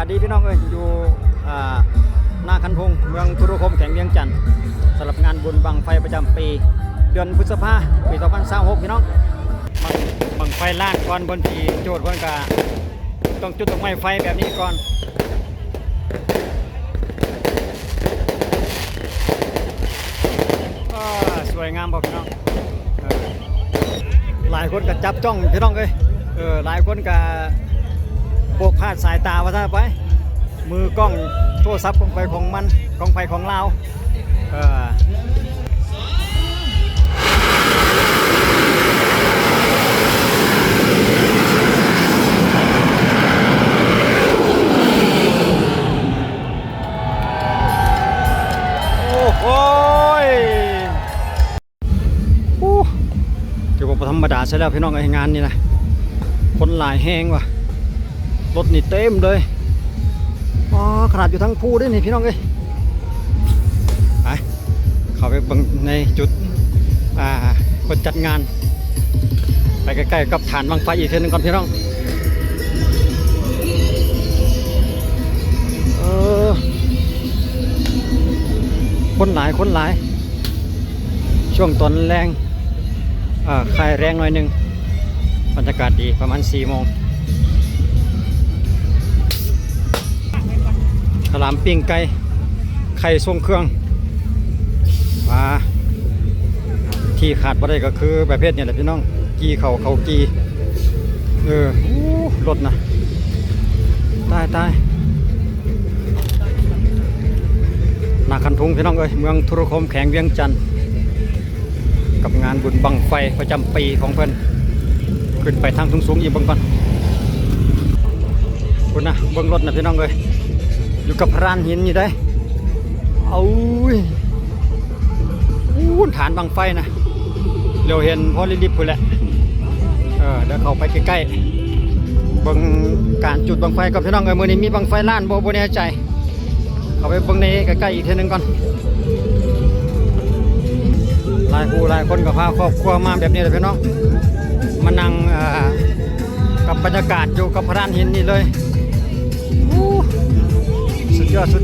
สดีพี่น้องอยู่หน้าคันธงเมืองธุรคมแข่งเวียงจันทร์สำหรับงานบุญบังไฟประจำปีเดือนพฤษภาปี 2026พี่น้องบังไฟล่างก่อนบนที่โจทย์คนกะต้องจุดดอกไม้ไฟแบบนี้ก่อนสวยงามบ่พี่น้องหลายคนก็จับจ้องพี่น้องหลายคนก็โบกพลาดสายตาว่าถ้าไปมือกล้องโทรศัพท์ของไปของมันของไปของเราโอ้ยถือว่าธรรมดาใช่แล้วพี่น้องงานนี่นะคนหลายแห้งว่ะรถนี่เต็มเลยขนาดอยู่ทั้งภูด้วยนี่พี่น้องไปเข้าไปบังในจุดคนจัดงานไปใกล้ๆกับฐานบังไฟอีกทีนึงก่อนพี่น้องคนหลายช่วงตอนแรงคลายแรงหน่อยนึงบรรยากาศดีประมาณ4 โมงขลามปิ้งไก่ไข่ทรงเครื่องมาที่ขาดบ่ได้ก็คือประเภทเนี่ยแหละพี่น้องกีเขากีรถนะตายนาคันทุงพี่น้องเมืองธุรคมแข่งเวียงจันทร์กับงานบุญบังไฟประจำปีของเพิ่นขึ้นไปทางสูงอีกเบิ่งก่อนคุณนะเบิ่งรถนะพี่น้องอยู่กับพรานหินอยู่ได้ฐานบังไฟนะเดี๋ยวเห็นพอลิบๆพุ่นแหละเดี๋ยวเข้าไปใกล้ๆเบิ่งการจุดบังไฟกับพี่น้องมื้อนี้มีบังไฟล้านบ่แน่ใจเข้าไปเบิ่งในใกล้ๆอีกทีนึงก่อนหลายคนก็พาครอบครัวมาแบบนี้เลยพี่น้องมานั่งกับบรรยากาศอยู่กับพรานหินนี่เลยสุดยอดซุ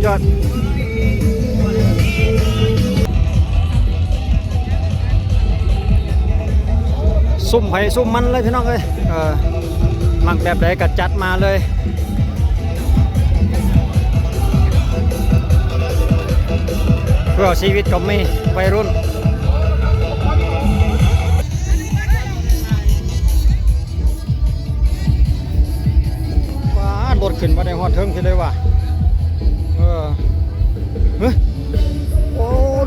่มไผ่ซุ่มมันเลยพี่น้องมักแบบใดก็จัดมาเลยเพื่อชีวิตของมีวัยรุ่นรถขึ้นมาในหอดเทิงทีเลยว่ะ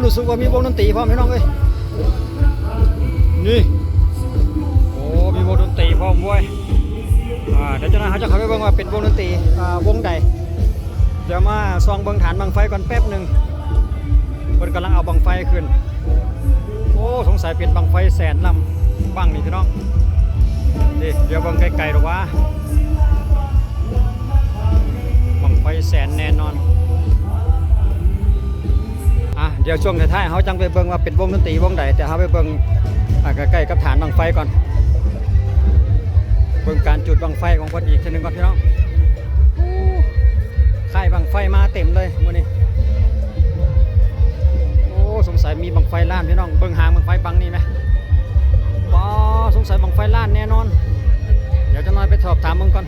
รู้สึกว่ามีวงดนตรีพร้อมพี่น้องนี่มีวงดนตรีพร้อมด้วยเดี๋ยวเจ้าหน้าที่จะเข้าไปเบิ่งว่าเป็นวงดนตรีวงใดเดี๋ยวมาส่องเบิ่งฐานบังไฟก่อนแป๊บหนึ่งเพิ่นกำลังเอาบังไฟขึ้นสงสัยเป็นบังไฟแสนลำบังนี่พี่น้องเดี๋ยวเบิ่งไกลๆหรอวะบังไฟแสนแน่นอนเดี๋ยวช่วงท้ายๆเขาจังไปเบิ่งว่าเป็นวงดนตรีวงใดแต่เขาไปเบิ่งใกล้ๆกับฐานบังไฟก่อนเบิ่งการจุดบังไฟของคนอีกทีนึงก่อนพี่น้องค่ายบังไฟมาเต็มเลยมื้อนี้สงสัยมีบังไฟล้านพี่น้องเบิ่งหางบังไฟบังนี่ไหมสงสัยบังไฟล้านแน่นอนเดี๋ยวจะน้อยไปสอบถามมึงก่อน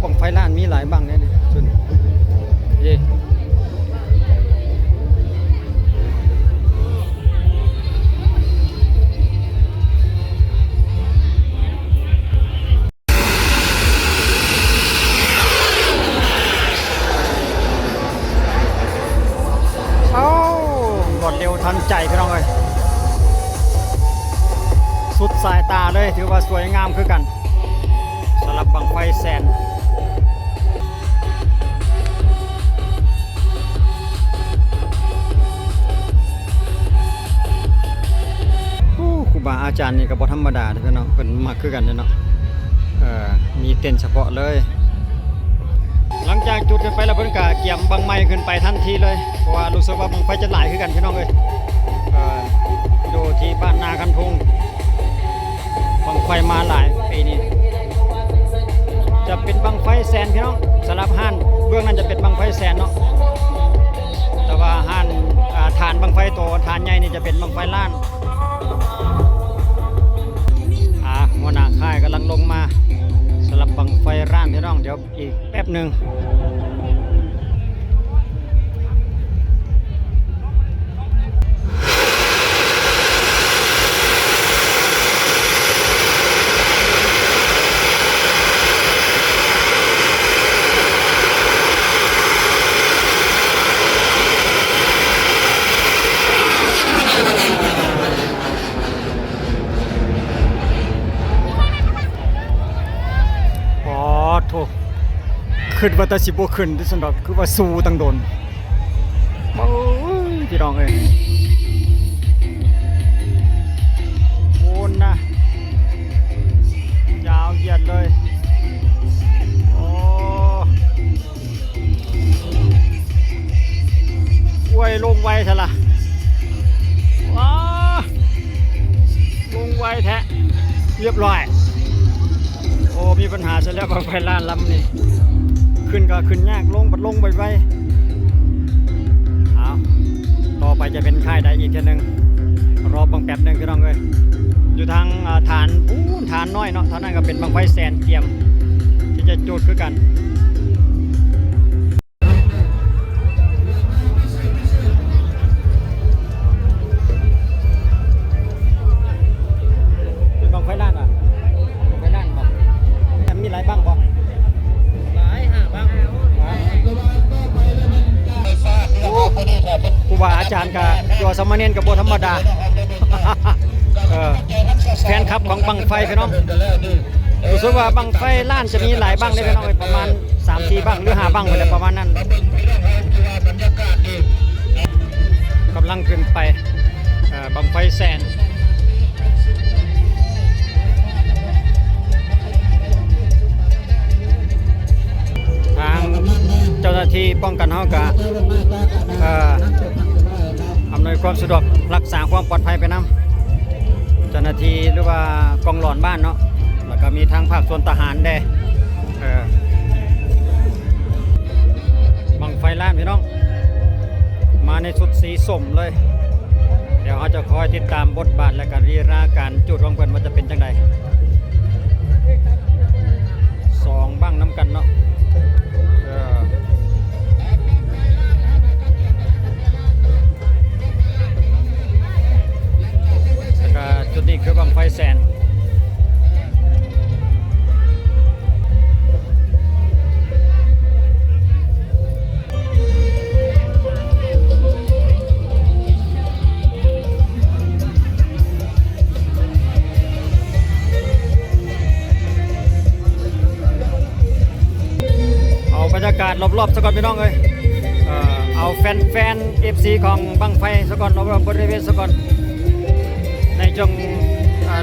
บังไฟล้านมีหลายบังเนี่ยชุนรวดเร็วทันใจพี่น้องสุดสายตาเลยถือว่าสวยงามคือกันสำหรับบังไฟแสนครูบาอาจารย์นี่ก็บ่ธรรมดาพี่น้องเป็นมากคือกันเนาะมีเต็นท์เฉพาะเลย หลังจากจุดขึ้นไปแล้วเพิ่นก็เกี่ยมบังไม้ขึ้นไปทันทีเลยเพราะว่ารู้สึกว่าบังไฟจะหลายขึ้นกันพี่น้องเลย นี่จะเป็นบังไฟล้านหัวหน้าค่ายกำลังลงมาสลับบังไฟล้านพี่น้องเดี๋ยวอีกแป๊บหนึ่งขึ้นว่าแต่สิบ่ขึ้นที่สันดอกคือว่าสู้ตั้งโดนโอ้ยพี่น้องเอ้ยโอนนะยาวเหยียดเลยโอ้อวยลงไวซะละว้าลงไวแท้เรียบร้อยโอ้มีปัญหาซะแล้วบังไฟล้านลำนี่ขึ้นก็ขึ้นยากลงบัดลงไปเอาต่อไปจะเป็นค่ายใดอีกทีนึงรอบังแป๊บนึงพี่น้องเลยอยู่ทางฐานฐานน้อยเนาะท่านั้นก็เป็นบังไฟแสนเตรียมที่จะจุดคือกันเป็นบังไฟล้านอ่ะบังไฟล้านบอกมีหลายบังบอกครูบาอาจารย์กับตัวสมณเณรกับโบธรรมดาแฟนคลับของบังไฟพี่น้องรู้สึกว่าบังไฟล้านจะมีหลายบังได้พี่น้องประมาณ 3-4 บังหรือ5 บังไปเลยประมาณนั้นกำลังขึ้นไปบังไฟแสนทางเจ้าหน้าที่ป้องกันห้องกะอำนวยความสะดวกรักษาความปลอดภัยไปนำเจ้าหน้าที่หรือว่ากองหลอนบ้านเนาะแล้วก็มีทางภาคส่วนทหารได้บังไฟล้านพี่น้องมาในชุดสีส้มเลยเดี๋ยวเขาจะคอยติดตามบทบาทและการรีราการจุดของเพื่อนว่าจะเป็นจังได2 บังน้ำกันเนาะจุดนี้คือบังไฟแสนเอาบรรยากาศรอบๆสักก่อนพี่น้องเลยเอาแฟนFC ของบังไฟสักก่อนรอบๆบริเวณสักก่อนในช่วง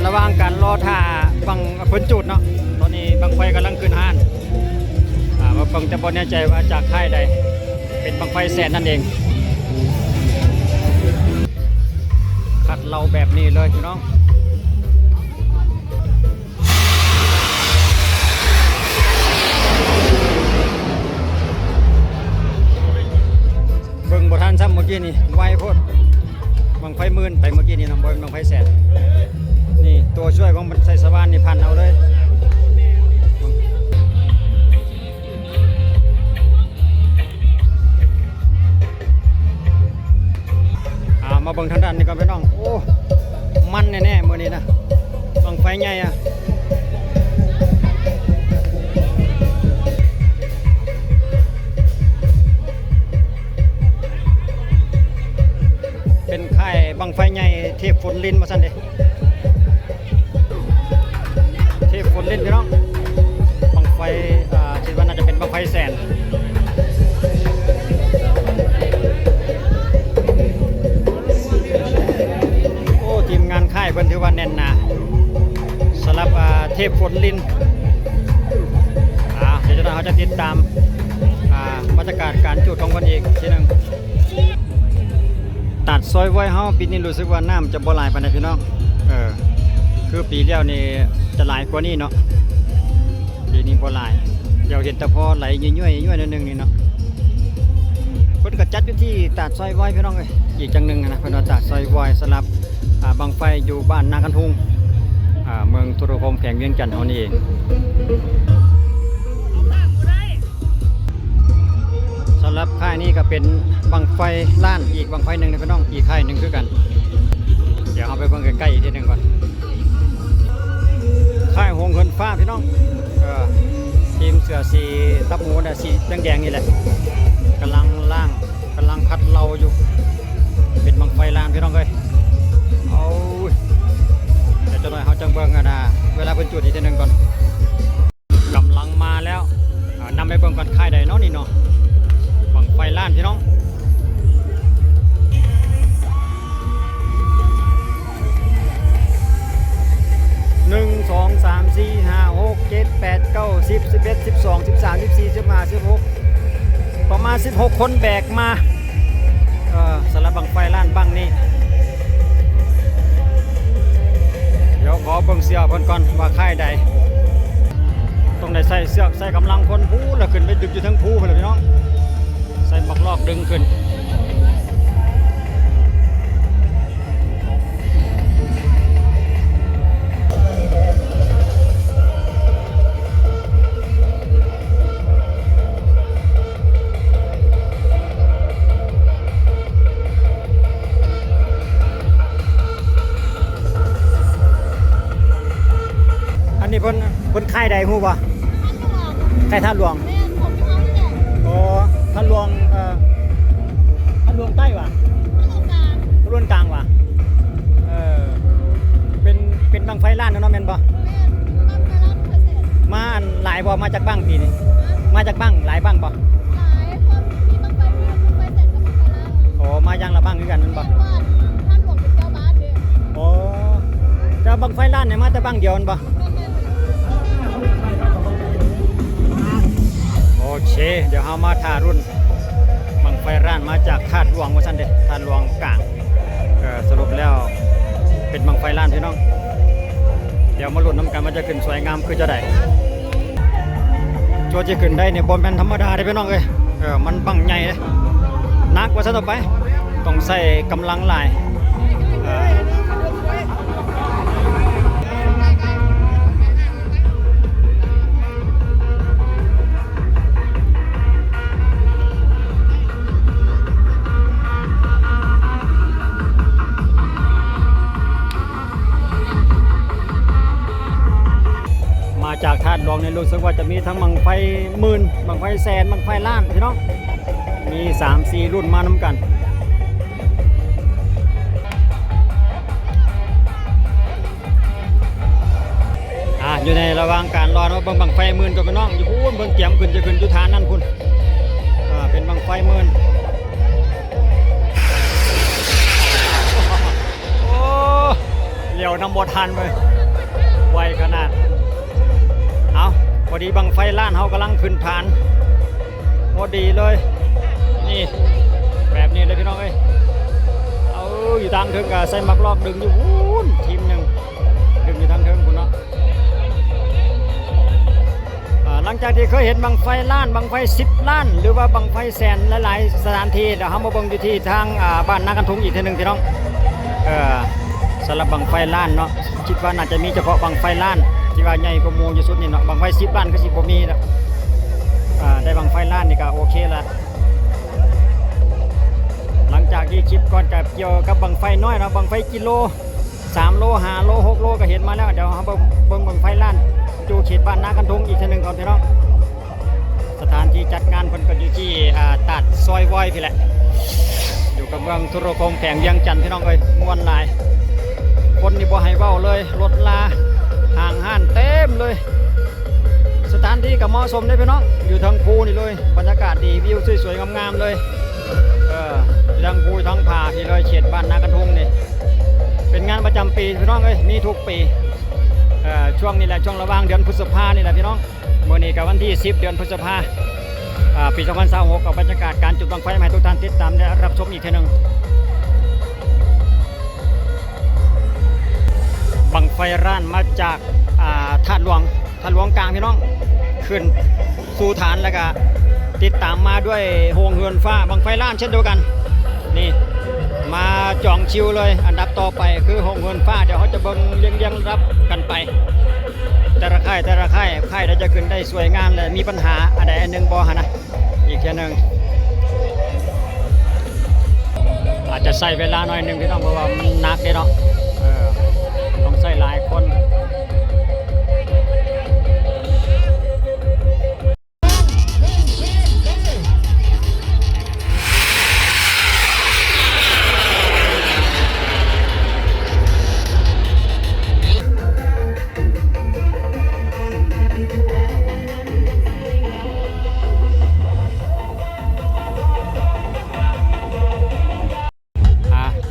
ระหว่างการรอท่าบังพ้นจุดเนาะตอนนี้บังไฟกำลังขึ้นห้านว่าบังจะบอแน่ใจว่าจากค่ายใดเป็นบังไฟแสนนั่นเองขัดเราแบบนี้เลยพี่น้องเบิ่งบ่ทันซ้ำเมื่อกี้นี่ไวโพดบังไฟหมื่นไปเมื่อกี้นี่น้องบอยบังไฟแสนนี่ตัวช่วยของใส่สว่านนี่พันเอาเลยมาเบิ่งทางด้านนี้ก่อนพี่น้องโอ้มันแน่ๆมื้อนี้นะบังไฟใหญ่อะเป็นค่ายบังไฟใหญ่เทพฝนลินมาสั่นเด้เทพฝนลินพี่น้องบังไฟคิดว่าน่าจะเป็นบังไฟแสนโอ้ทีมงานค่ายเพิ่นถือว่าแน่นหนาสำหรับเทพฝนลินเดี๋ยวเราจะติดตามบรรยากาศการจุดของเพิ่นอีกทีนึงตัดซอยไว้เฮาปีนี้รู้สึกว่าน้ำจะบ่หลายปานใดพี่น้องคือปีแล้วนี่จะหลายกว่านี้เนาะปีนี้บ่หลายเดี๋ยวเห็นแต่พอไหลย่อยๆนิดนึงนี่เนาะ พิ่นก็จัดอยู่ที่ตาดซอยไว้พี่น้องเอ้ยอีกจังหนึงนะเพิ่นว่าตาดซอยไว้สลับบังไฟอยู่บ้านนากันทุงเมืองทุรคมแขวงเวียงจันทน์เฮานี่เองสำหรับค่ายนี้ก็เป็นบังไฟล้านอีกบังไฟหนึงนะพี่น้องอีกค่ายหนึงคือกันเดี๋ยวเอาไปเบิ่งใกล้ๆอีกทีหนึงก่อนค่ายหงเหินฟ้าพี่น้องทีมเสือสีทับหมูน่ะสีแดงๆนี่แหละกำลังพัดเราอยู่เป็นบังไฟล้านพี่น้องเอ้ยเอาเดี๋ยวจะหน่อยเขาจังเบิ่งกันนะเวลาเพิ่นจุดอีกทีหนึงก่อนกำลังมาแล้วนำไปเบิ่งก่อนค่ายใดเนาะนี่เนาะบังไฟล้านพี่น้อง1 2 3 4 5 6 7 8 9 10 11 12 13 14 15 16ประมาณ16คนแบกมาสำหรับบังไฟล้านบังนี้เดี๋ยวขอเบิ่งเสื้อเพิ่นก่อนว่าค่ายใดต้องได้ใส่เสื้อใส่กำลังคนผู้แล้วขึ้นไปดึกอยู่ทั้งผู้ไปเลยพี่น้องใส่บักลอกดึงขึ้นอันนี้เพิ่นค่ายใดฮู้บ่ค่ายท่าหลวงโอ้ท่าหลวงท่าหลวงใต้ว่ะท่าหลวงกลางว่ะเป็นบังไฟล้านเนาะแม่นบ่มาอันหลายบ่มาจากบ้างปีนี้มาจากบ้างหลายบ้างบ่โอ้มาอย่างละบ้างคือกันนั่นบ่โอ้แต่บังไฟล้านเนี่ยมาแต่บ้างเดียวนั่นบ่โอเคเดี๋ยวเรามาถ่ารุ่นบังไฟล้านมาจากธาตุหลวงว่าซั่นเด้ธาตุหลวงกลางสรุปแล้วเป็นบังไฟล้านพี่น้องเดี๋ยวมาลุ้นน้ำกันว่าจะขึ้นสวยงามคือจะได้โจจะขึ้นได้เนี่ยบอลแมนธรรมดาได้พี่น้องเอ้ยมันบังใหญ่เลยนักว่าซะต่อไปต้องใส่กำลังหลายจากธาตุหลวงเนี่ยรู้สึกว่าจะมีทั้งบังไฟหมื่นบังไฟแสนบังไฟล้านพี่น้องมี 3-4 รุ่นมานำกันอยู่ในระหว่างการรอว่าบังไฟหมื่นกับพี่น้องอยู่พูนเบิ่งเกี่ยมขึ้นจะขึ้นจุฐานนั่นคุณเป็นบังไฟหมื่นโอ้เหลียวน้ำบดทันเลยไวขนาดเอาพอดีบังไฟล้านเขากำลังขึ้นฐานพอดีเลยนี่แบบนี้เลยพี่น้องเอ้ยเอาอยู่ทางเทิงกับใส่มักลอกดึงอยู่วุ้นทีมหนึ่งดึงอยู่ทางเทิงคุณเนาะหลังจากที่เคยเห็นบังไฟล้านบังไฟ10 ล้านหรือว่าบังไฟแสนหลายๆสถานที่เดี๋ยวเรามาเบิ่งอยู่ที่ทางบ้านนากันทุงอีกทีหนึ่งพี่น้องสำหรับบังไฟล้านเนาะคิดว่าน่าจะมีเฉพาะบังไฟล้านที่ว่าใหญ่กว่าหมู่ที่สุดนี่เนาะบังไฟ10 ล้านก็สิบ่มีแล้วได้บังไฟล้านนี่ก็โอเคละหลังจากที่คลิปก่อนกับเกี่ยวกับบังไฟน้อยเนาะบังไฟกิโล3 โล 5 โล 6 โลก็เห็นมาแล้วเดี๋ยวเราเบิ่งบังไฟล้านอยู่เขตบ้านนากันทุงอีกทีหนึ่งก่อนพี่น้องสถานที่จัดงานเพิ่นก็อยู่ที่ตาดซอยว้อยพี่แหละอยู่กับเมืองทุรคมแขวงเวียงจันทน์พี่น้องเอ้ยม่วนหลายคนนี่บ่ให้เว้าเลยรถลาห่างห้านเต็มเลยสถานที่ก็เหมาะสมได้พี่น้องอยู่ทางภูนี่เลยบรรยากาศดีวิวสวยๆงามๆเลยทางภูทางผาที่เลยเขตบ้านนากันทุงนี่เป็นงานประจำปีพี่น้องเอ้ยมีทุกปีช่วงนี้แหละช่วงระหว่างเดือนพฤษภานี่แหละพี่น้องมื้อนี้กับวันที่10 เดือนพฤษภาปี 2026กับบรรยากาศการจุดบังไฟให้ทุกท่านติดตามและรับชมอีกทีนึงบังไฟล้านมาจากธาตุหลวงกลางพี่น้องขึ้นสู่ฐานแล้วก็ ติดตามมาด้วยโฮงเฮือนฟ้าบังไฟล้านเช่นเดียวกันนี่มาจองชิวเลยอันดับต่อไปคือโฮงเฮือนฟ้าเดี๋ยวเขาจะเบิ่งเลี้ยงรับกันไปแต่ละค่ายได้จะขึ้นได้สวยงามเลยมีปัญหาอะไรอันหนึ่งบ่ฮะนะอีกแค่หนึ่งอาจจะใส่เวลาหน่อยหนึ่งพี่น้องเพราะว่ามันหนักเนาะต้องใส่หลายคน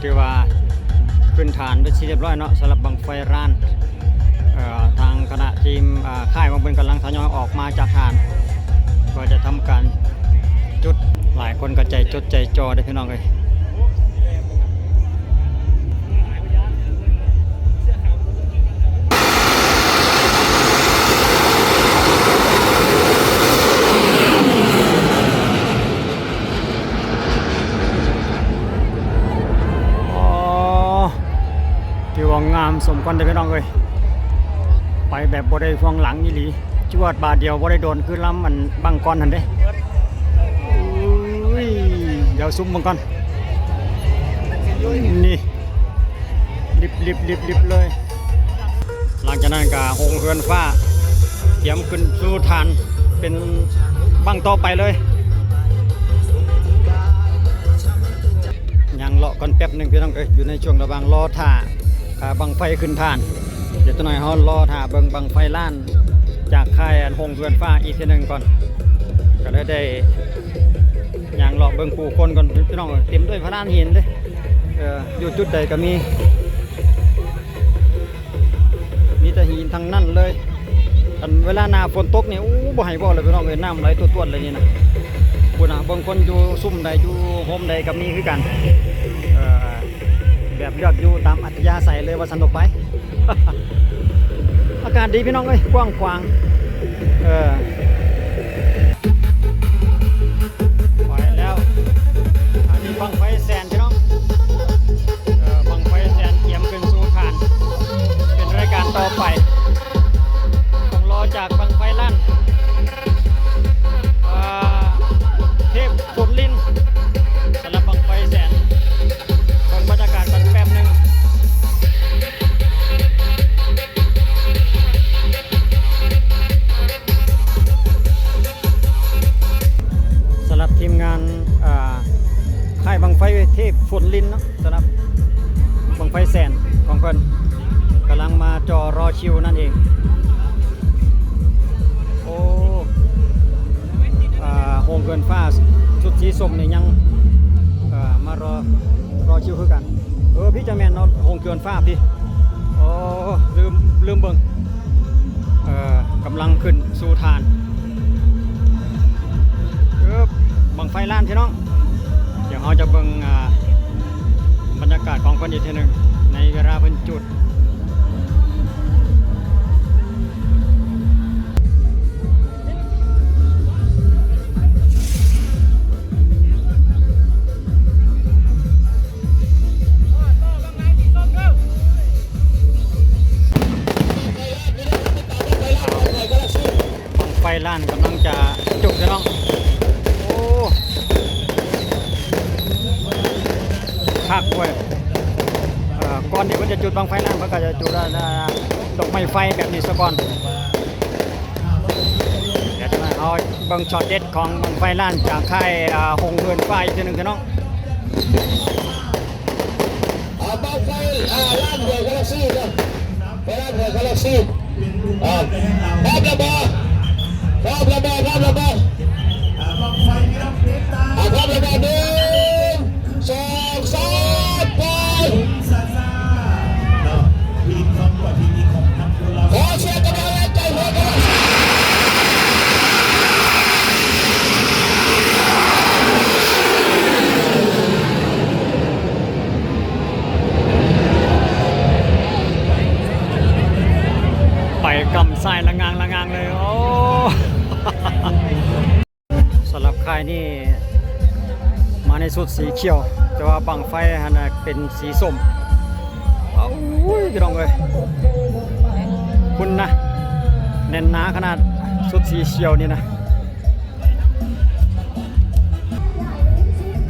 คือว่าขึ้นฐานไปที่เรียบร้อยเนาะสำหรับบังไฟร้านทางคณะทีมค่ายบางเป็นกำลังทยอยออกมาจากฐานก็จะทำการจุดหลายคนก็ใจจดใจจ่อได้พี่น้องเลยงามสมควรได้พี่น้องเลยไปแบบบ่ได้ฟองหลังนี่หลีจวดบาทเดียวบ่ได้โดนคือล้ำมันบังก้อนหันเด้เดี๋ยวซุ่มบังก้อนนี่ลิบเลยหลังจากนั้นก็โฮงเฮือนฟ้าเตรียมขึ้นสู่ฐานเป็นบังต่อไปเลยยังเลาะก่อนแป๊บหนึ่งพี่น้องเอ้ยอยู่ในช่วงระหว่างรอท่าบังไฟขึ้นฐานเดี๋ยวตัวหน่อยเขารอถ่าเบิ่งบังไฟล้านจากค่ายโฮงเฮือนฟ้าอีกทีหนึ่งก่อนก็เลยได้อย่างเลาะเบิ่งผู้คนก่อนพี่น้องเต็มด้วยพระลานหินเลยอยู่จุดใดก็มีแต่หินทั้งนั้นเลยเวลาหน้าฝนตกนี่บ่ให้บ่เลยพี่น้องเลยน้ำไหลตัวๆเลยนี่นะคุณบางคนอยู่ซุ่มใดอยู่โฮมใดก็มีคือกันแบบเลือกอยู่ตามอัธยาศัยเลยว่าสนุกไป อากาศดีพี่น้องเอ้ยกว้างขวางไปแล้วอันนี้บังไฟแสนพี่น้องบังไฟแสนเตรียมขึ้นสู่ฐานเป็นรายการต่อไปต้องรอจากบังไฟลั่นเทพฝนลินสำหรับบังไฟแสนบรรยากาศกันแป๊บนึงสำหรับทีมงานค่ายบังไฟเทพฝนลินเนาะสำหรับบังไฟแสนของเพิ่นกำลังมาจอรอชิวนั่นเองโอ้โฮงเกินฟ้าชุดสีส้มนี่ยังมารอชิวคือกันพี่จะแมนเนาะโฮงเกินฟ้าพี่โอ้ลืมเบิ่งกำลังขึ้นสู่ฐานบังไฟล้านพี่น้องเดี๋ยวเราจะเบิ่งบรรยากาศของคนอีกทีหนึ่งในเวลาเป็นจุดบังไฟล้านกำลังจะจุดพี่น้องคักเว้ยก่อนที่มันจะจุดบังไฟล้านมันก็จะจุดดอกไม้ไฟแบบนี้ซะก่อนเดี๋ยวจะมาเอาบังช็อตเด็ดของบังไฟล้านจากค่ายโฮงเฮือนฟ้าอีกทีหนึ่งพี่น้องบังไฟล้านเดือดกาแล็กซี่ครับไฟล้านเดือดกาแล็กซี่พร้อมระเบิดพร้อมระเบิดบังไฟพิรัมเพชรพร้อมระเบิด1 2 3ไปขอเชียร์กันหน่อยใจหัวกันไปกำไส้ละงางเลยโอ้ สำหรับ ค่ายนี่มาในสุดสีเขียว แต่ว่าบังไฟหันน่ะเป็นสีส้มเอาอุ้ยพี่น้องเอ้ยคุณนะแน่นหนาขนาดสุดสีเขียวนี่นะ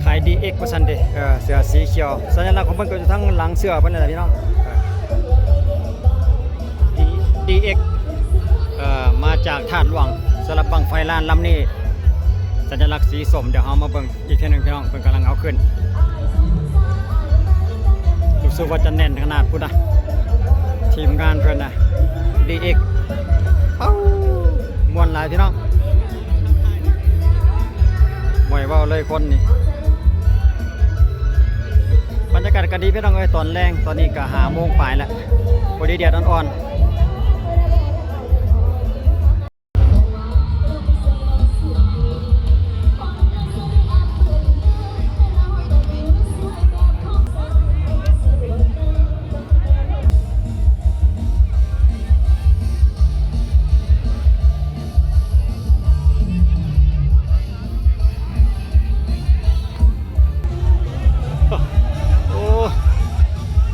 ขาย DX ว่าซั่นเด้เสื้อสีเขียวสัญลักษณ์ของมันก็อยู่ทั้งหลังเสื้อเพิ่นนั่นแหละพี่น้องDX มาจากธาตุหลวงสำหรับบังไฟล้านลำนี้สัญลักษณ์สีส้มเดี๋ยวเฮามาเบิ่งอีกทีนึงพี่น้องเพิ่นกำลังเอาขึ้นรู้สึกว่าจะแน่นขนาดพุ่นนะทีมงานเพิ่นน่ะ DX เอ้าม่วนหลายพี่น้องบ่อยเว้าเลยคนนี่บรรยากาศก็ดีพี่น้องเอ้ยตอนแรงตอนนี้ก็5 โมงปลายแล้วพอดีแดดอ่อนๆ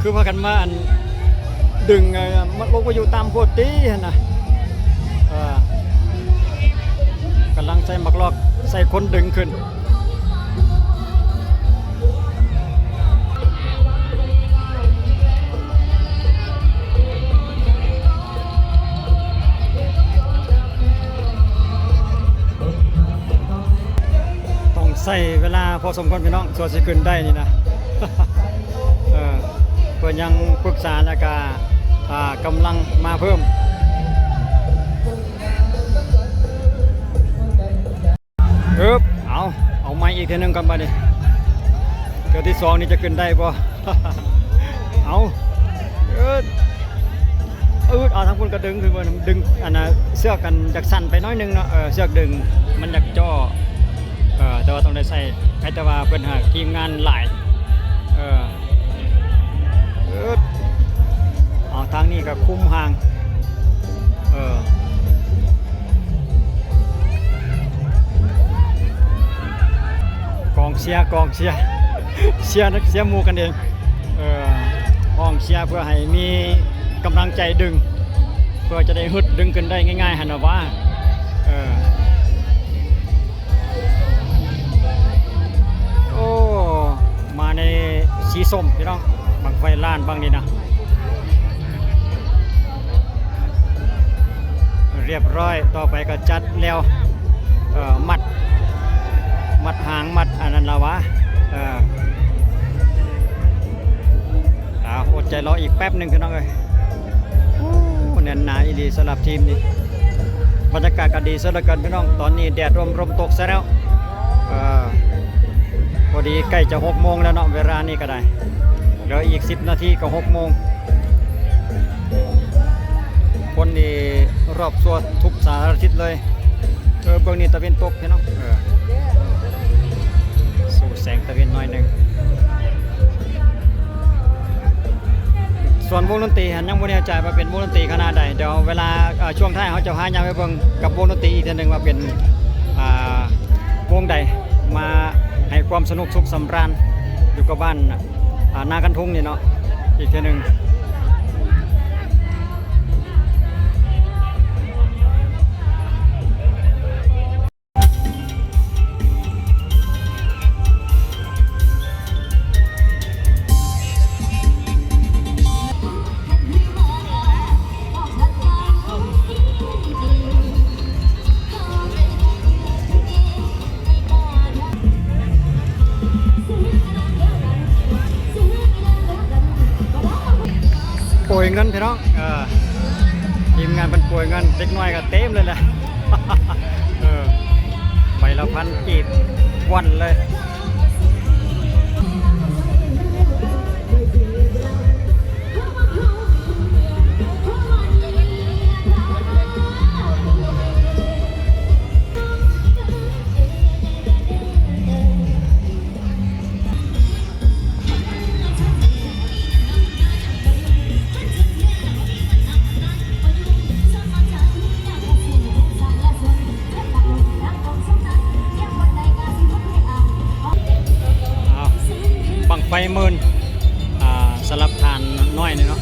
คือพากันมาอันดึงมันลงไปอยู่ตามโพดตีนะกำลังใส่มักลอกใส่คนดึงขึ้นต้องใส่เวลาพอสมควรพี่น้องส่วนสิขึ้นได้นี่นะ เพื่อนยังปรึกษาแล้วก็กำลังมาเพิ่มเอาไม้อีกทีนึงกันไปดิเกิดที่2นี่จะขึ้นได้ป่ะ เอาเอาทั้งคนก็ดึงคือมันดึงอันน่ะเสือกกันจากสั่นไปน้อยนึงเนาะเสือกดึงมันอยากจ่อแต่ว่าต้องได้ใส่แต่ว่าเพิ่นหาทีมงานหลายเอาทางนี้ก็คุ้มห่างกองเชียร์เชียร์นักเชียร์หมู่กันเองห้องเชียร์เพื่อให้มีกำลังใจดึงเพื่อจะได้ฮึดดึงขึ้นได้ง่ายๆหันนะว่าโอ้มาในสีส้มพี่น้องบังไฟล้านบางนี่นะเรียบร้อยต่อไปก็จัดแล้วมัดหางมัดอันนั้นละวะอดใจรออีกแป๊บหนึ่งพี่น้องเอ้ยแน่นหนาอีดีสำหรับทีมนี้บรรยากาศก็ดีซะเหลือเกินพี่น้องตอนนี้แดดร่มตกซะแล้วพอดีใกล้จะ6 โมงแล้วเนาะเวลานี้ก็ได้เหลืออีก10 นาทีก็6 โมงคนนี่รอบส่วนทุกสารทิศเลยเบื้องนี้ตะเวนตกพี่น้องสู่แสงตะเวนหน่อยหนึ่งส่วนวงดนตรียังไม่แน่ใจว่าเป็นวงดนตรีขนาดใดเดี๋ยวเวลาช่วงท้ายเขาจะพายามไปเบิ่งกับวงดนตรีอีกทีนึงว่าเป็นวงใดมาให้ความสนุกสุขสำราญอยู่กับบ้านนากันทุ่งนี่เนาะอีกทีนึงป่วยเงินพี่น้องทีมงานเป็นป่วยเงินเด็กน้อยก็เต็มเลยแหละ ใบละ1,000 กีบวันเลย หมื่นสลับฐานน้อยนี่เนาะ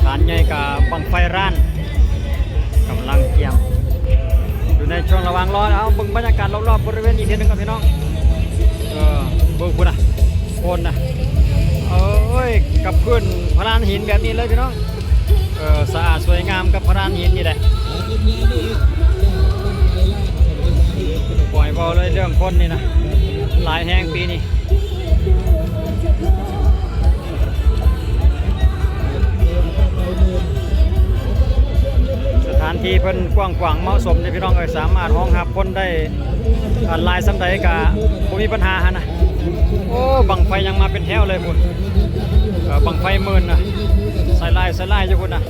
ฐานใหญ่กับบังไฟร้านกำลังเตรียมอยู่ในช่วงระหว่างรอเอาเบิ่งบรรยากาศรอบๆบริเวณอีกทีหนึงครับพี่น้องเบิ่งคุณโคนเอ้ยกับพื้นพรานหินแบบนี้เลยพี่น้องสะอาดสวยงามกับพรานหินนี่แหละปล่อยบอลเลยเรื่องคนนี่นะหลายแห้งปีนี้สถานที่เพิ่นกว้างขวางเหมาะสมที่พี่น้องสามารถห้องรับคนได้หลายสำใดกะบ่มีปัญหาฮะนะโอ้บังไฟยังมาเป็นแถวเลยพุ่นบังไฟหมื่นนะใส่ลายอยู่พุ่นนะ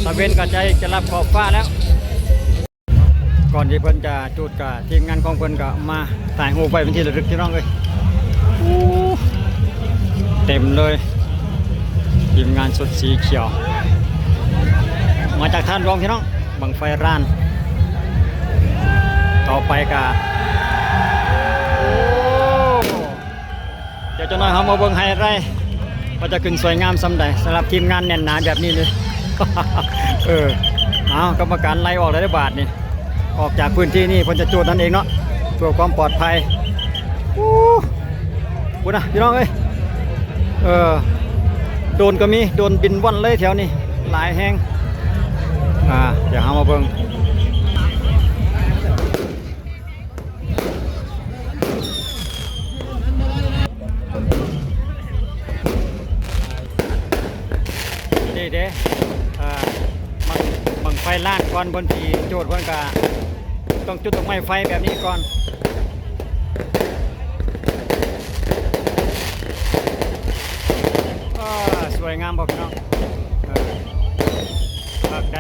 ตะเวนกระจายจะรับขอบฟ้าแล้วก่อนที่เพิ่นจะจุดกับทีมงานของเพิ่นก็มาถ่ายรูปไว้เป็นที่ระลึกพี่น้องเลยเต็มเลยทีมงานสุดสีเขียวมาจากท่านรองพี่น้องบังไฟร้านต่อไปก็เดี๋ยวจะน้อยเขามาเบิ่งไฮไลท์ว่าจะขึ้นสวยงามสำใดสำหรับทีมงานแน่นหนาแบบนี้เลยเอากรรมการไล่ออกได้บาทนี่ออกจากพื้นที่นี่เพิ่นจะจูดนั่นเองเนาะเพื่อความปลอดภัยคุณนะพี่น้องเอ้ยโดนก็มีโดนบินว่อนเลยแถวนี้หลายแห้งเดี๋ยวเอามาเบิ่งนี่เด้บังไฟล้านก่อนบนทีโจทย์เพิ่นก็ต้องจุดดอกไม้ไฟแบบนี้ก่อนสวยงามบ่พี่น้องภาคใด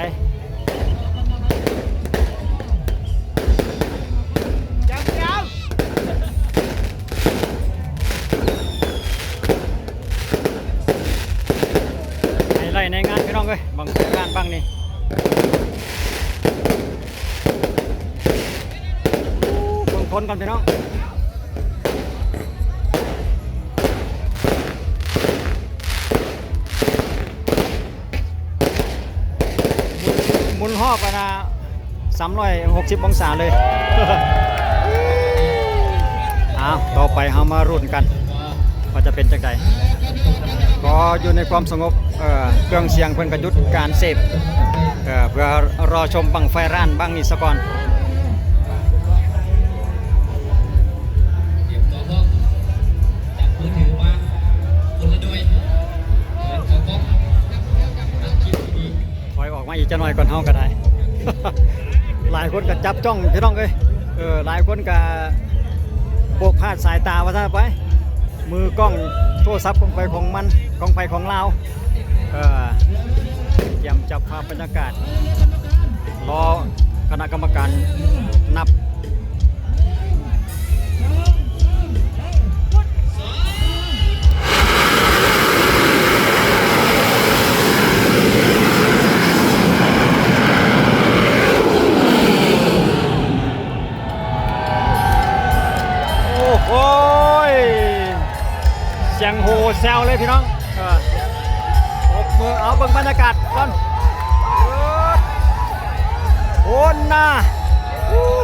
ไล่ในงานพี่น้องเอ้ยบังงานบังนี่เบิ่งคนก่อนพี่น้องหมุนหอบกันนะ360องศาเลยต่อไปเรามารุ่นกันว่าจะเป็นจังใดก็อยู่ในความสงบเครื่องเสียงเพิ่นก็หยุดการเสพเพื่อรอชมบังไฟร้านบังนี้ซะก่อนถอยออกมาอีกจะหน่อยก่อนเฮาก็ได้ หลายคนก็จับจ้องพี่น้องเอ้ยหลายคนก็โบกพาดสายตาว่าซะไปมือกล้องโทรศัพท์ของไปของมันของไปของเราเตรียมจับภาพบรรยากาศรอคณะกรรมการนับโอ้ยเสียงโหแซวเลยพี่น้องปรบมือเอาเบิ่งบรรยากาศก่อนโอนนะ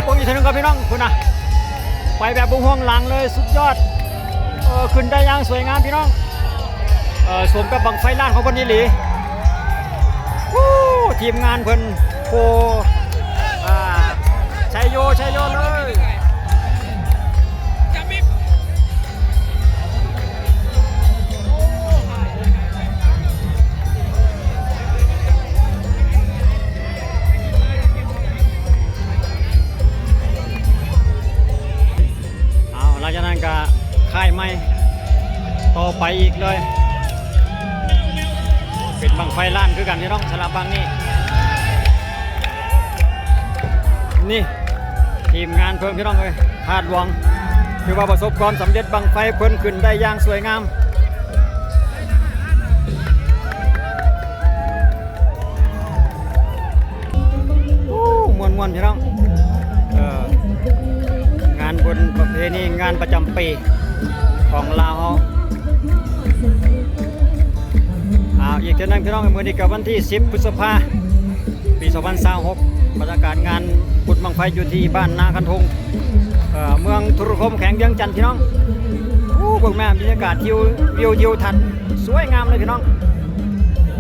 เบิ่งอีกทีนึงครับพี่น้องคุณนะไปแบบบุ้งห่วงหลังเลยสุดยอดขึ้นได้อย่างสวยงามพี่น้องสวมกับบังไฟล้านของเพิ่นนี่หลีทีมงานเพิ่นโคชัยโยเลยหลังจากนั้นก็ค่ายใหม่ต่อไปอีกเลยเป็นบังไฟล้านคือกันที่น้องสลับบังนี่ทีมงานเพิ่มพี่น้องเลยคาดหวังคือว่าประสบความสำเร็จบังไฟเพิ่นขึ้นได้อย่างสวยงามมวนพี่น้อง บุญประเพณีงานประจำปีของลาวอีกเท่านั้นพี่น้องมื้อนี้กับวันที่10พฤษภาคมปี2026บรรยากาศงานบุญบังไฟอยู่ที่บ้านนาคันธงเมืองทุรคมแข็งเวียงจันทร์พี่น้องพวกแม่บรรยากาศวิวทัศน์สวยงามเลยพี่น้อง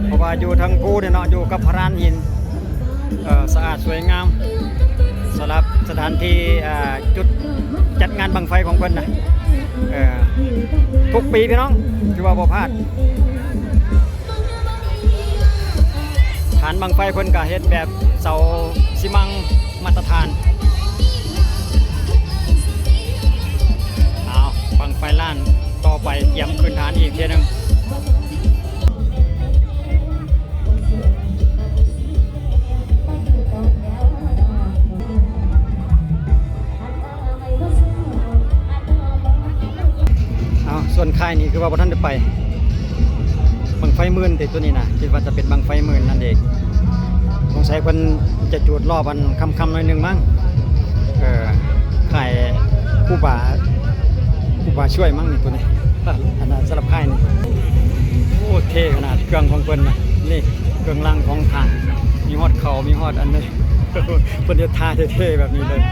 เพราะว่าอยู่ทางภูเนี่ยเนาะอยู่กับพรานหินสะอาดสวยงามสำหรับสถานที่จุดจัดงานบังไฟของเพิ่นนะทุกปีพี่น้องถือว่าบ่พลาดฐานบังไฟเพิ่นก็เฮ็ดแบบเสาซีมังมาตรฐานบังไฟล้านต่อไปเตรียมขึ้นฐานอีกเทีนึงส่วนค่ายนี้คือว่าท่านจะไปบังไฟหมื่นแต่ตัวนี้นะคิดว่าจะเป็นบังไฟหมื่นนั่นเองสงสัยคนจะจุดรอบมันคำหน่อยหนึ่งมั้งค่ายผู้บ่าช่วยมั้งนี่ตัวนี้ขนาดสลับค่ายนี่โอ้เท่ขนาดเครื่องของเพิ่นนะนี่เครื่องล่างของทางมีฮอดเข่ามีฮอดอันนี้เพิ่นจะท่าเท่ๆแบบนี้เลย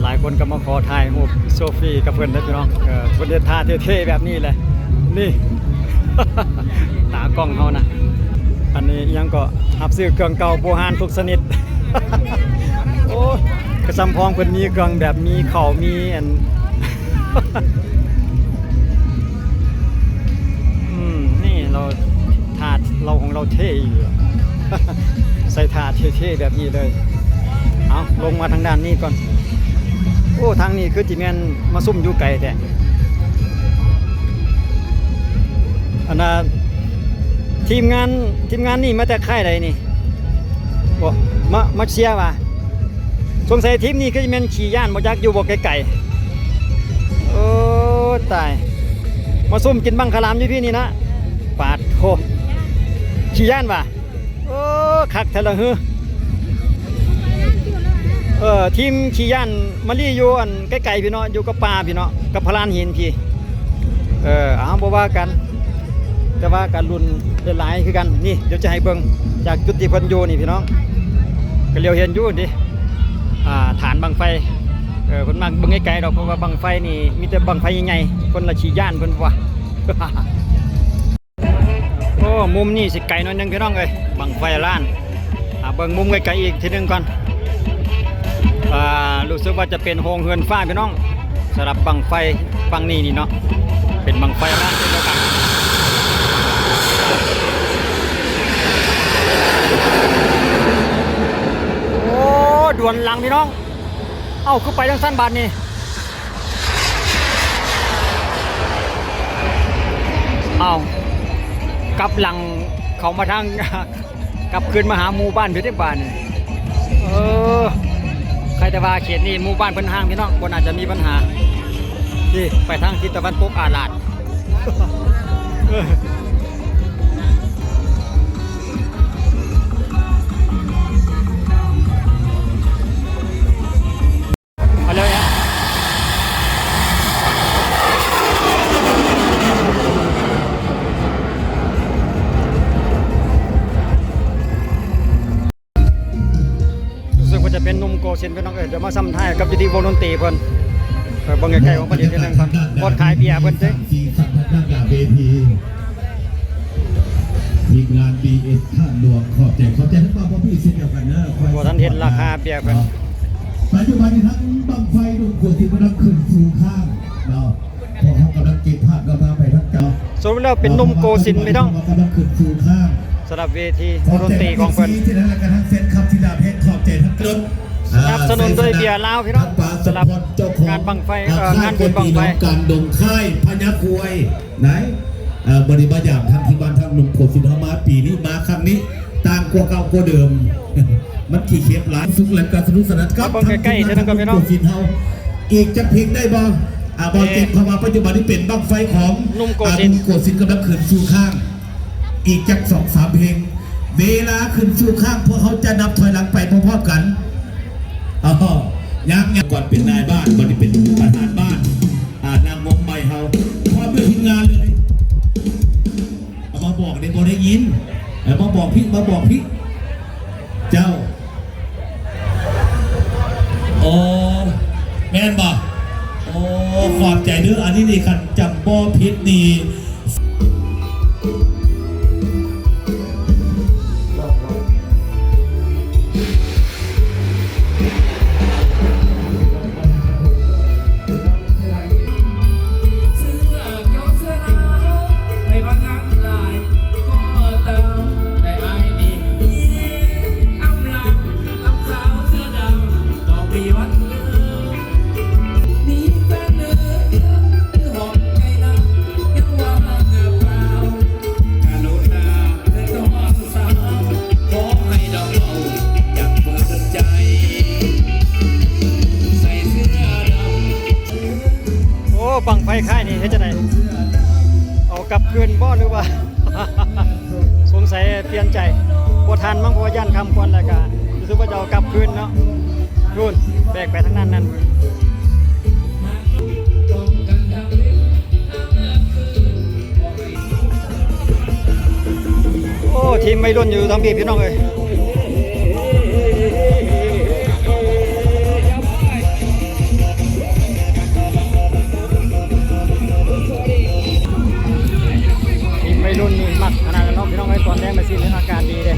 หลายคนก็มาขอถ่ายรูปโซฟี่กับเพื่อนนะพี่น้องเพื่อนเดินท่าเท่ๆแบบนี้เลยนี่ ตากล้องเขานะอันนี้ยังก็หับซื้อเครื่องเก่าโบราณทุกชนิด โอ้กระซำพองเพิ่นมีเครื่องแบบมีเข่ามีอัน นี่เราถาดเราของเราเท่อยู่ ใส่ถาดเท่ๆแบบนี้เลยเอาลงมาทางด้านนี้ก่อนโอ้ทางนี้คือจีแมนมาซุ่มอยู่ไกลแต่อันน่ะทีมงานนี่มาแต่ค่ายใดนี่บ่มาเชียร์ว่ะสงสัยทีมนี้คือจีแมนขี่ย่านบ่จักอยู่บ่ไกลๆโอ้ตายมาซุ่มกินบังคลามอยู่พี่นี่นะปาดโหขี่ย่านว่ะโอ้คักแท้ละฮือทีมขี่ย่านมาลี่อยู่อันใกล้ๆพี่เนาะอยู่กับป่าพี่เนาะกับพลานหินพี่บ่ว่ากันแต่ว่าการลุ้นหลายคือกันนี่เดี๋ยวจะให้เบิ่งจากจุดที่เพิ่นอยู่นี่พี่น้องก็เลียวเห็นอยู่ดิฐานบังไฟเพิ่นมักเบิ่งไกลๆดอกเพราะว่าบังไฟนี่มีแต่บังไฟใหญ่ๆคนละขี่ย่านเพิ่นว่า โอ้มุมนี่สิไกลหน่อยนึงพี่น้องเอ้ยบังไฟล้านเบิ่งมุมไกลๆอีกทีนึงก่อนรู้สึกว่าจะเป็นโฮงเฮือนฟ้าพี่น้องสำหรับบังไฟฟังนี่เนาะเป็นบังไฟร้านเช่นเดียวกันโอ้ด่วนหลังพี่น้องเอ้าขึ้นไปทางสั้นบาทนี่เอ้ากลับหลังเขามาทาง กลับคืนมาหาหมู่บ้านพี่ที่บ้านนี่ใครแต่ว่าเขตนี้หมู่บ้านเพิ่นห่างพี่น้องบ่น่าจะมีปัญหาที่ไปทางทิศตะวันตกอาลาดมาเลยฮะจะเป็นนุ่มโกเซนพี่น้องเดี๋ยวมาซ้ำท้ายกับพิธีวงดนตรีเพิ่นบังใกล้ๆของประเทศนึงครับบอดขายเบียร์เพิ่นเด้สีสันด้านหน้าเวทีทีมงาน BS ท่าหลวงขอบใจทั้งป้าพ่อพี่เช่นเดียวกันนะบ่ทันเห็นราคาเบียร์เพิ่นปัจจุบันนี้ทั้งบังไฟดวงขวดที่กำลังขึ้นสู่ข้างเนาะพอเขากำลังเก็บภาพเรามาไปทั้งเจ้าสรุปแล้วเป็นนุ่มโกสินพี่น้องกำลังขึ้นสู่ข้างสำหรับเวทีดนตรีของเพิ่นที่นั่นแล้วกันทั้งเซตครับที่ดาเพชรขอบใจทั้งกลุ่มสนับสนุนโดยเบียร์ลาวพี่น้องสำหรับงานบังไฟงานบุญบังไฟการดงค่ายพญาควยไหนบริบาลอย่างทางที่บ้านทางหนุ่มโคสินเฮามาปีนี้มาครั้งนี้ต่างกว่าเก่ากว่าเดิมมันขี่เข็บหลายสุขและการสนุกสนานครับทางใกล้ๆเท่านั้นก็พี่น้องโคสินเฮาอีกจะเพลงได้บ่บอลเต็มเข้ามาปัจจุบันนี้เป็นบังไฟของนุ่มโกสินกำลังขึ้นสู่ข้างอีกจาก2-3 เพลงเวลาขึ้นสู่ข้างพวกเขาจะนับถอยหลังไปพร้อมๆกัน ยังก่อนเป็นนายบ้านก่อนที่เป็นประธานบ้านนางงมใบเฮาพร้อมด้วยทีมงานเลยเอามาบอกในโบได้ยินเอามาบอกพี่เจ้าโอ้แม่นบ่โอ้ขอบใจเด้ออันนี้นี่คันจำบ่ผิดนี่ โอ้บังไฟค่ายนี่เฮ็ดจะไหนเอากลับคืนบ่หรือว่า สงสัยเปลี่ยนใจบ่ทันมั้งเพราะว่าย่านคำควันแล้วก็รู้สึกว่าจะเอากลับคืนเนาะนู่นแบกไปทางนั้นนั่นโอ้ทีมไม่รุ่นอยู่ทั้งพี่น้องเอ้ยไม่รุ่นนี่มักขนาดนั้นเนาะพี่น้องไอ้ตอนแรกมาสิเล่นอากาศดีเลย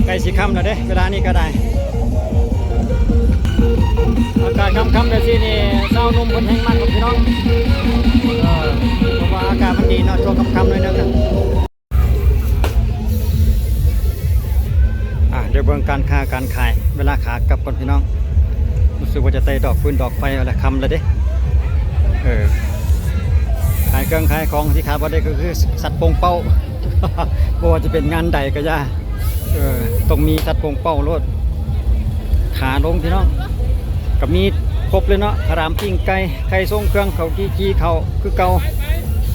ใกล้สิค่ำแล้วเด้เวลานี้ก็ได้อากาศค่ำๆเลยสินี่เศร้านุ่มคนแห้งมันกับพี่น้องเพราะว่าอากาศมันดีเนาะช่วงค่ำๆหน่อยนึงนะเดี๋ยวเบิ่งการค้าการขายเวลาขากลับก่อนพี่น้องรู้สึกว่าจะเตะดอกฟืนดอกไฟอะไรค่ำแล้วเด้ขายเครื่องขายของที่ขาดบ่ได้ก็คือสัตว์โป่งเป้า บ่ว่าจะเป็นงานใดก็ย่าต้องมีสัตว์โป่งเป้าโลดขาลงพี่น้องก็มีครบเลยเนาะขรามปิ้งไก่ไข่ส่งเครื่องเขากี้เขาคือเก่า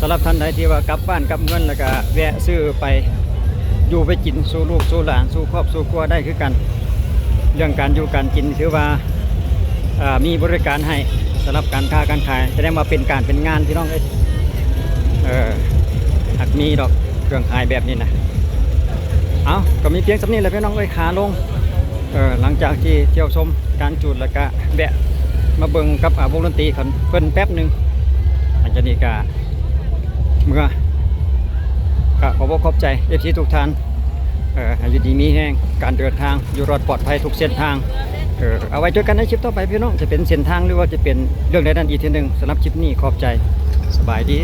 สำหรับท่านใดที่ว่ากลับบ้านกลับเงินแล้วก็แวะซื้อไปอยู่ไปกินสู่ลูกสู่หลานสู่ครอบสู่ครัวได้คือกันเรื่องการอยู่การกินถือว่ามีบริการให้สำหรับการค้าการขายแสดงว่าเป็นการเป็นงานพี่น้องหากมีดอกเครื่องขายแบบนี้นะเอาก็มีเพียงสำนี้แหละพี่น้องขาลงหลังจากที่เที่ยวชมการจูดแล้วก็แบะมาเบิ่งกับวงดนตรีเพิ่นแป๊บหนึ่งหลังจากนี้ก็เมื่อก็ขอบอกขอบใจที่ทุกท่านอยู่ดีมีแห้งการเดินทางอยู่รอดปลอดภัยทุกเส้นทางเอาไว้เจอกันในคลิปต่อไปพี่น้องจะเป็นเส้นทางหรือว่าจะเป็นเรื่องใดนั้นอีกทีหนึ่งสำหรับคลิปนี้ขอบใจสบายดี